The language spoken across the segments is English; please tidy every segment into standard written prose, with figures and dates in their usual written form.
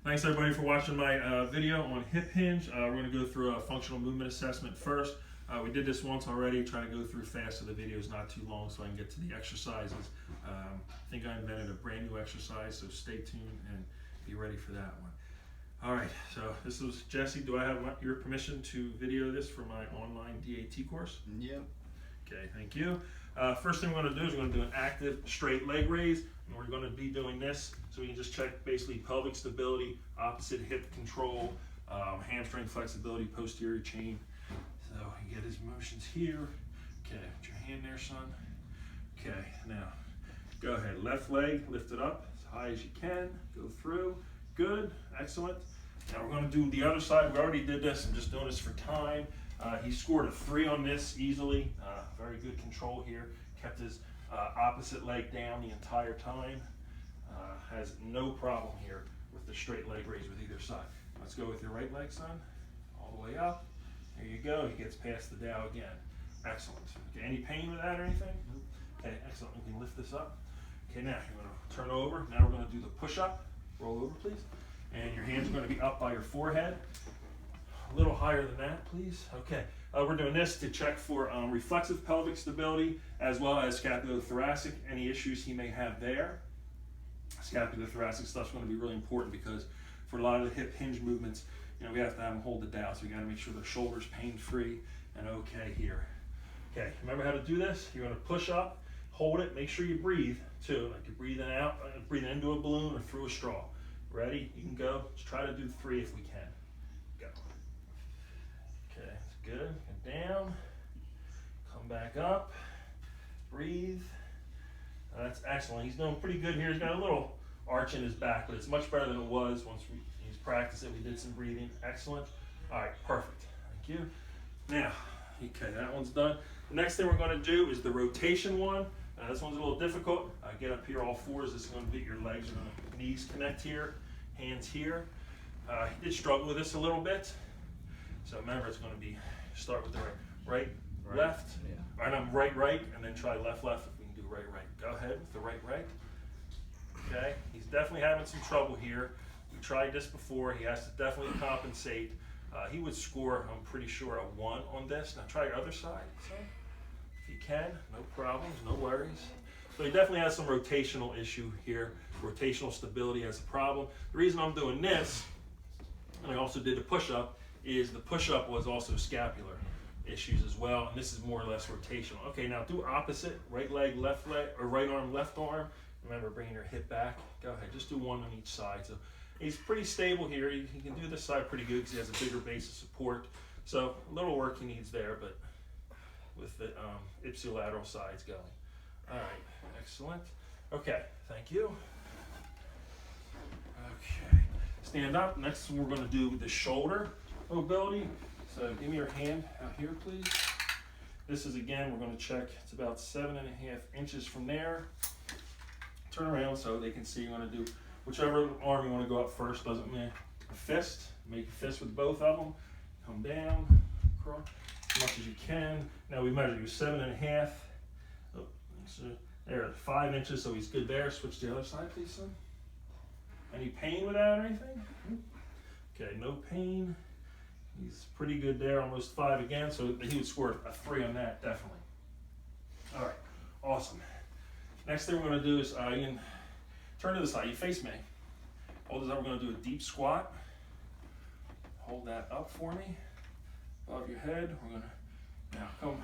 Thanks everybody for watching my video on hip hinge. We're going to go through a functional movement assessment first. We did this once already, trying to go through fast so the video is not too long so I can get to the exercises. I think I invented a brand new exercise, so stay tuned and be ready for that one. All right, so this is Jesse. Do I have your permission to video this for my online DAT course? Yep. Okay, thank you. First thing we're going to do is we're going to do an active straight leg raise, and we're going to be doing this so we can just check basically pelvic stability, opposite hip control, hamstring flexibility, posterior chain. So you get his motions here. Okay, put your hand there, son. Okay, now go ahead. Left leg, lift it up as high as you can. Go through. Good, excellent. Now we're going to do the other side. We already did this. I'm just doing this for time. He scored a 3 on this easily. Very good control here. Kept his opposite leg down the entire time. Has no problem here with the straight leg raise with either side. Let's go with your right leg, son. All the way up. There you go. He gets past the dow again. Excellent. Okay, any pain with that or anything? Okay, excellent. We can lift this up. Okay, now you're going to turn over. Now we're going to do the push-up. Roll over, please. And your hands are going to be up by your forehead. A little higher than that, please. Okay, we're doing this to check for reflexive pelvic stability as well as scapulothoracic, any issues he may have there. Scapulothoracic stuff's going to be really important because for a lot of the hip hinge movements, you know, we have to have them hold it down, so we got to make sure the shoulder's pain-free and okay here. Okay, remember how to do this? You're going to push up, hold it, make sure you breathe too, like you're breathing out, breathing into a balloon or through a straw. Ready? You can go. Let's try to do 3 if we can. Go. Okay, that's good. Go down. Come back up. Breathe. That's excellent. He's doing pretty good here. He's got a little arch in his back, but it's much better than it was once he's practiced it. We did some breathing. Excellent. All right, perfect. Thank you. Now, okay, that one's done. The next thing we're going to do is the rotation one. This one's a little difficult. Get up here all fours. This is going to be your legs are going to knees connect here, hands here. He did struggle with this a little bit. So remember, it's going to be start with the right, left, yeah. Right, and then try left, if we can do right. Go ahead with the right. Okay, he's definitely having some trouble here. We tried this before. He has to definitely compensate. He would score, I'm pretty sure, a 1 on this. Now try your other side. So, if you can, no problems, no worries. So he definitely has some rotational issue here. Rotational stability has a problem. The reason I'm doing this, and I also did the push-up, is the push-up was also scapular issues as well, and this is more or less rotational. Okay, now do opposite, right leg, left leg, or right arm, left arm. Remember, bringing your hip back. Go ahead, just do 1 on each side. So he's pretty stable here. He can do this side pretty good because he has a bigger base of support. So a little work he needs there, but with the ipsilateral sides going. All right, excellent. Okay, thank you. Okay, stand up. Next we're going to do the shoulder mobility. So give me your hand out here, please. This is, again, we're going to check. It's about 7.5 inches from there. Turn around so they can see. You're going to do whichever arm you want to go up first. Doesn't matter. A fist. Make a fist with both of them. Come down, across as much as you can. Now we measure you 7.5. Oh, so there, 5 inches, so he's good there. Switch to the other side, please, son. Any pain with that or anything? Okay, no pain. He's pretty good there, almost 5 again, so he would score a 3 on that, definitely. All right, awesome. Next thing we're going to do is you can turn to the side. You face me. Hold this up. We're going to do a deep squat. Hold that up for me, above your head. We're going to now come.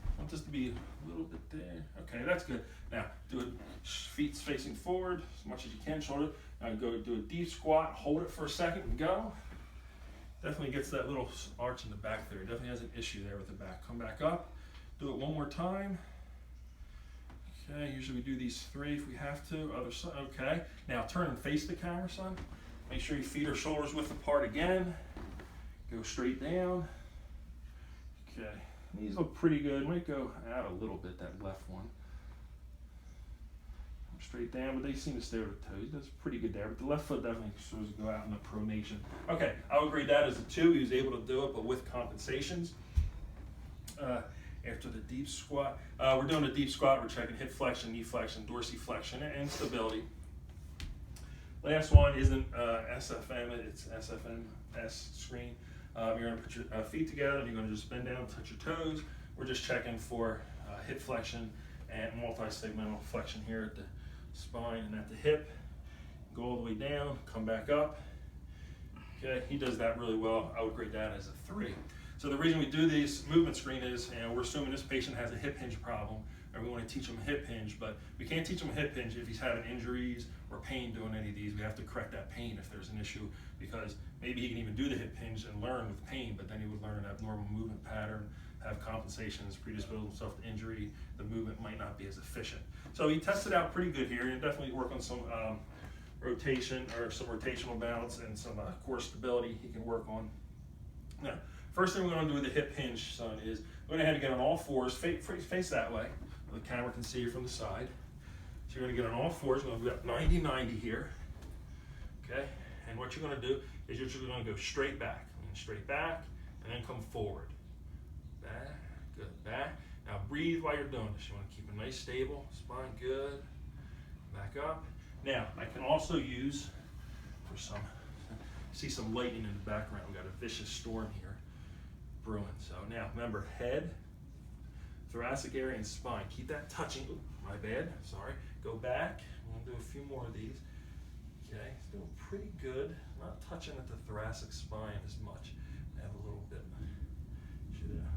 I want this to be a little bit there. Okay, that's good. Now do it. Feet facing forward as much as you can. Shoulder. Now go do a deep squat. Hold it for a second and go. Definitely gets that little arch in the back there. Definitely has an issue there with the back. Come back up. Do it one more time. Okay, usually we do these 3 if we have to. Other side. Okay. Now turn and face the camera, son. Make sure your feet are shoulders width apart again. Go straight down. Okay. These look pretty good. Might go out a little bit, that left one. Straight down, but they seem to stay with the toes. That's pretty good there, but the left foot definitely shows to go out in the pronation. Okay, I would grade that as a 2. He was able to do it, but with compensations. After the deep squat, we're doing a deep squat. We're checking hip flexion, knee flexion, dorsiflexion, and stability. Last one isn't SFM, it's SFMS screen. You're gonna put your feet together and you're gonna just bend down, touch your toes. We're just checking for hip flexion and multi-segmental flexion here at the spine and at the hip. Go all the way down, come back up. Okay, he does that really well. I would grade that as a 3. So the reason we do these movement screen is, we're assuming this patient has a hip hinge problem, and we want to teach him a hip hinge, but we can't teach him a hip hinge if he's having injuries or pain doing any of these. We have to correct that pain if there's an issue, because maybe he can even do the hip hinge and learn with pain, but then he would learn an abnormal movement pattern, have compensations, predispose himself to injury. The movement might not be as efficient. So he tested out pretty good here, and definitely work on some rotation or some rotational balance and some core stability he can work on. Now, first thing we're going to do with the hip hinge, son, is we're going to have to get on all fours, face that way, so the camera can see you from the side. So you're going to get on all fours. We're going to go 90-90 here, okay? And what you're going to do is you're just going to go straight back, and then come forward. Back, good, back. Now breathe while you're doing this. You want to keep a nice stable spine, good. Back up. Now, I can also use, for some, see some lightning in the background. We've got a vicious storm here brewing. So now, remember, head, thoracic area, and spine. Keep that touching. Ooh, my bad, sorry. Go back. We'll do a few more of these. Okay, it's doing pretty good. Not touching at the thoracic spine as much. I have a little bit.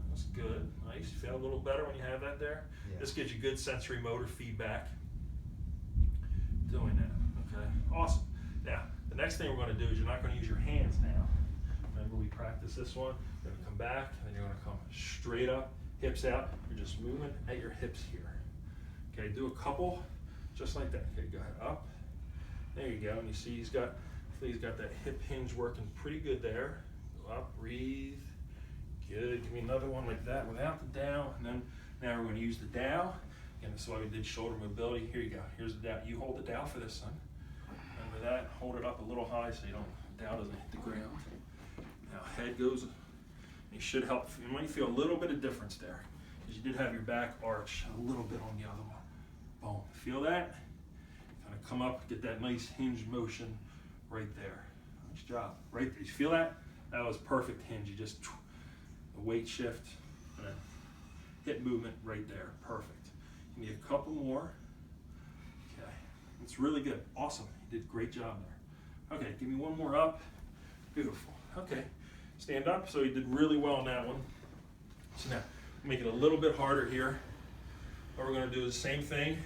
That's good. Nice. Feel a little better when you have that there? Yeah. This gives you good sensory motor feedback. Doing that, okay, awesome. Now, the next thing we're going to do is you're not going to use your hands now. Remember we practiced this one? You're going to come back, and then you're going to come straight up, hips out. You're just moving at your hips here. Okay, do a couple, just like that. Okay, go ahead, up. There you go, and you see he's got that hip hinge working pretty good there. Go up, breathe. Good, give me another one like that without the down, and then now we're going to use the down. And this is why we did shoulder mobility. Here you go. Here's the down. You hold the down for this, son. Remember that. Hold it up a little high so down doesn't hit the ground. Now head goes. You should help. You might feel a little bit of difference there, because you did have your back arch a little bit on the other one. Boom. Feel that? Kind of come up, get that nice hinge motion right there. Nice job. Right there. You feel that? That was perfect hinge. You just a weight shift and a hip movement right there. Perfect. Give me a couple more. Okay, it's really good. Awesome. You did a great job there. Okay, give me one more up. Beautiful. Okay, stand up. So you did really well on that one. So now, make it a little bit harder here. What we're going to do is the same thing.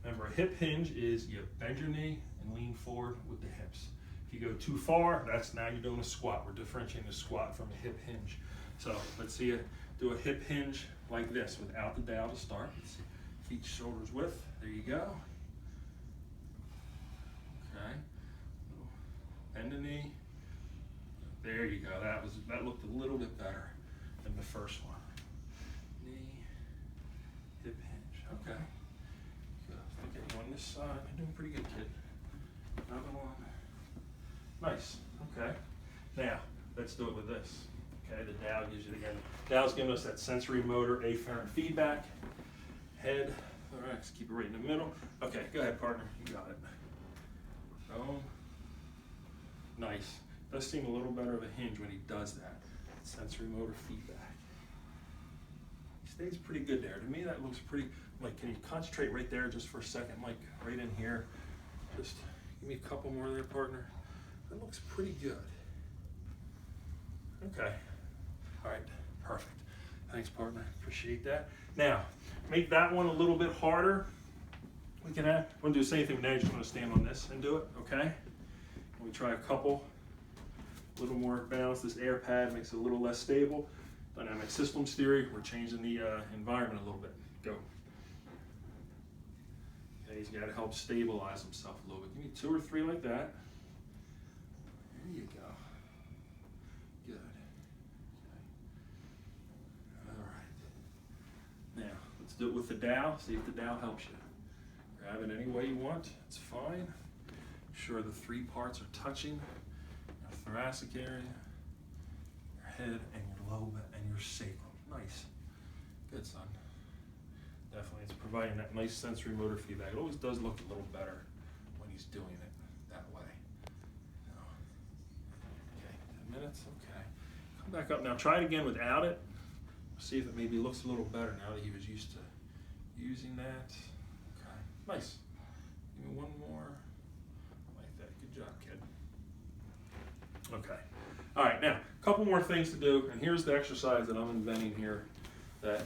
Remember, a hip hinge is you bend your knee and lean forward with the hips. If you go too far, that's now you're doing a squat. We're differentiating the squat from a hip hinge. So let's see you do a hip hinge like this without the dowel to start. Let's see. Feet shoulders width. There you go. Okay. Bend the knee. There you go. That looked a little bit better than the first one. Knee, hip hinge. Okay. Good. Look at you on this side. You're doing pretty good, kid. Another one. Nice. Okay. Now let's do it with this. Okay. The dowel gives you again. Dowel's giving us that sensory motor afferent feedback. Head, thorax, keep it right in the middle. Okay, go ahead, partner. You got it. Boom. Nice. Does seem a little better of a hinge when he does that. Sensory motor feedback. He stays pretty good there. To me, that looks pretty, like, can you concentrate right there just for a second, like right in here? Just give me a couple more there, partner. That looks pretty good. Okay. All right, perfect. Thanks, partner. Appreciate that. Now, make that one a little bit harder. We're going to do the same thing. Now you're just going to stand on this and do it, okay? We try a couple. A little more balance. This air pad makes it a little less stable. Dynamic systems theory, we're changing the environment a little bit. Go. Okay, he's got to help stabilize himself a little bit. Give me 2 or 3 like that. There you go. Good. Now, let's do it with the dowel. See if the dowel helps you. Grab it any way you want. It's fine. Make sure the 3 parts are touching. Your thoracic area, your head, and your lobe, and your sacrum. Nice. Good, son. Definitely, it's providing that nice sensory motor feedback. It always does look a little better when he's doing it that way. back up. Now try it again without it. See if it maybe looks a little better now that he was used to using that. Okay, nice. Give me one more. I like that. Good job, kid. Okay. All right, now, a couple more things to do, and here's the exercise that I'm inventing here that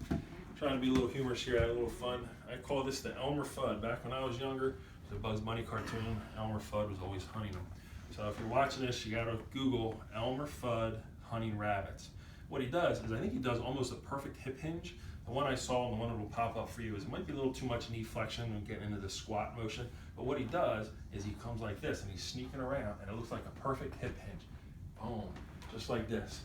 I'm trying to be a little humorous here, add a little fun. I call this the Elmer Fudd. Back when I was younger, the Bugs Bunny cartoon, Elmer Fudd was always hunting them. So if you're watching this, you gotta Google Elmer Fudd hunting rabbits. What he does is, I think he does almost a perfect hip hinge. The one I saw and the one that will pop up for you is it might be a little too much knee flexion and getting into the squat motion, but what he does is he comes like this and he's sneaking around and it looks like a perfect hip hinge. Boom, just like this.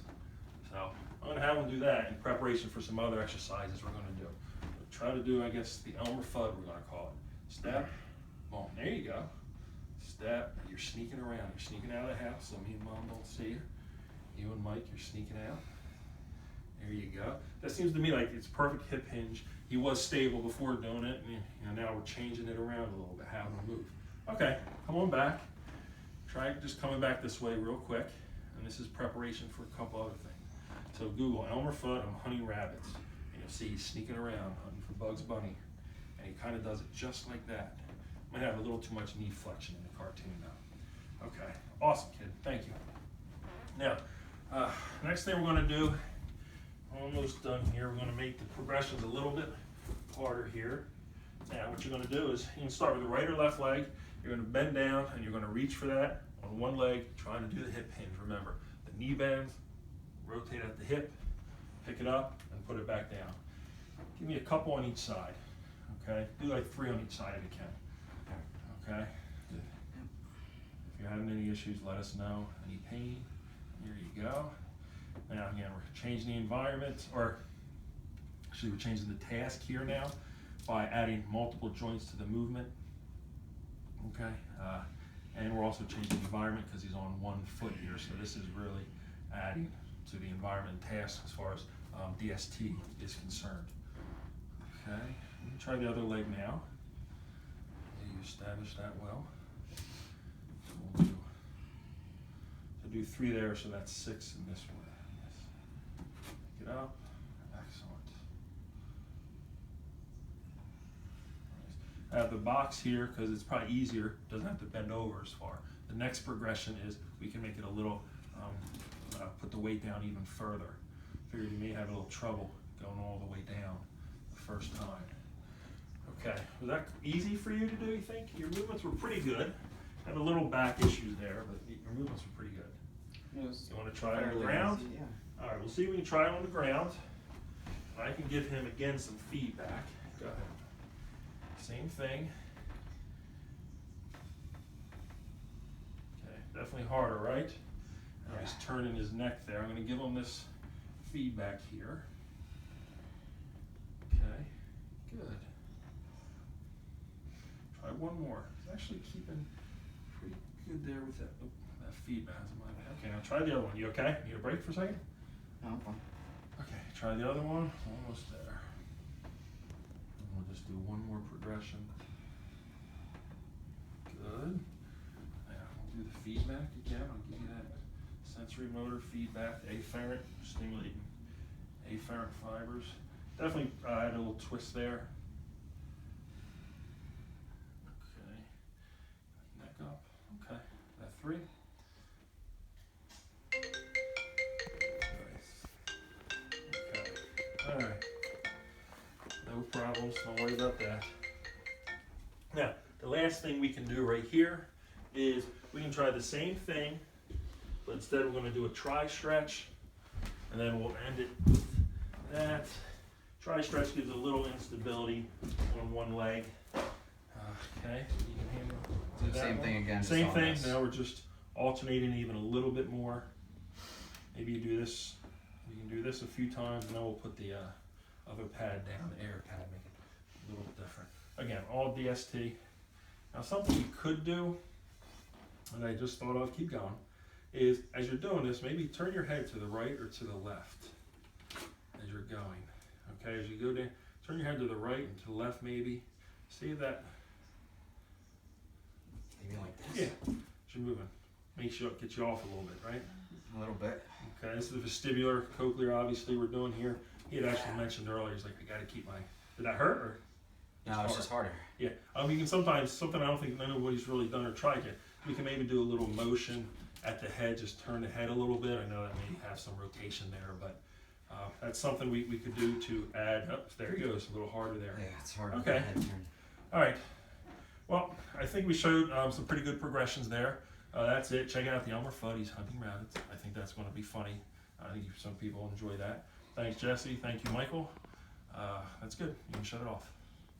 So I'm gonna have him do that in preparation for some other exercises we're gonna do. We'll try to do, I guess, the Elmer Fudd we're gonna call it. Step, boom, there you go. Step, you're sneaking around, you're sneaking out of the house so me and Mom don't see you. You and Mike, you're sneaking out. There you go. That seems to me like it's perfect hip hinge. He was stable before doing it, and now we're changing it around a little bit, how to move. Okay, come on back. Try just coming back this way real quick, and this is preparation for a couple other things. So Google Elmer Fudd, I'm hunting rabbits, and you'll see he's sneaking around hunting for Bugs Bunny, and he kind of does it just like that. Might have a little too much knee flexion in the cartoon though. Okay, awesome, kid. Thank you. Now, next thing we're going to do, almost done here, we're going to make the progressions a little bit harder here. Now what you're going to do is you can start with the right or left leg. You're going to bend down and you're going to reach for that on one leg, trying to do the hip hinge. Remember, the knee bends, rotate at the hip, pick it up and put it back down. Give me a couple on each side, okay? Do like 3 on each side if you can, okay? Good. If you're having any issues, let us know. Any pain? Here you go. Now again, we're changing the environment, or actually we're changing the task here now by adding multiple joints to the movement. Okay, and we're also changing the environment because he's on one foot here, so this is really adding to the environment and task as far as DST is concerned. Okay, let me try the other leg now. You established that well. So we'll do 3 there, so that's 6 in this one. Pick it up. Excellent. I have the box here because it's probably easier. Doesn't have to bend over as far. The next progression is we can make it a little, put the weight down even further. Figured you may have a little trouble going all the way down the first time. Okay, was that easy for you to do, you think? Your movements were pretty good. Had a little back issues there, but your movements were pretty good. You want to try it on the ground? Easy, yeah. All right, we'll see if we can try it on the ground. I can give him, again, some feedback. Go ahead. Same thing. Okay, definitely harder, right? Now he's turning his neck there. I'm going to give him this feedback here. Okay, good. Try one more. He's actually keeping pretty good there with that, that feedback. Okay, now try the other one. You okay? Need a break for a second? No, I'm fine. Okay, try the other one. Almost there. And we'll just do one more progression. Good. Now we'll do the feedback again. I'll give you that sensory motor feedback. Afferent, stimulating afferent fibers. Definitely add a little twist there. Okay. Neck up. Okay. That 3. Alright, no problems, don't worry about that. Now, the last thing we can do right here is we can try the same thing, but instead we're going to do a tri-stretch, and then we'll end it with that. Tri-stretch gives a little instability on one leg. Okay, you can handle do that Same one. thing again. Same thing, now we're just alternating even a little bit more. Maybe you do this. You can do this a few times, and then we'll put the other pad down, the air pad, make it a little bit different. Again, all DST. Now something you could do, and I just thought I'd keep going, is as you're doing this, maybe turn your head to the right or to the left as you're going. Okay, as you go down, turn your head to the right and to the left maybe. See that? Maybe like this. Yeah, as you're moving. Makes you, get you off a little bit, right? A little bit. Okay, this is the vestibular, cochlear, obviously we're doing here. He had actually mentioned earlier, he's like, I gotta keep my, did that hurt or? No, it's just harder. Yeah, you can sometimes, something I don't think nobody's really done or tried yet, we can maybe do a little motion at the head, just turn the head a little bit. I know that may have some rotation there, but that's something we could do to add, oh, there he goes, a little harder there. Yeah, it's hard. Okay. Head turn. All right, well, I think we showed some pretty good progressions there. That's it, check out the Elmer Fudd, hunting rabbits. I think that's gonna be funny. I think some people enjoy that. Thanks, Jesse, thank you, Michael. That's good, you can shut it off.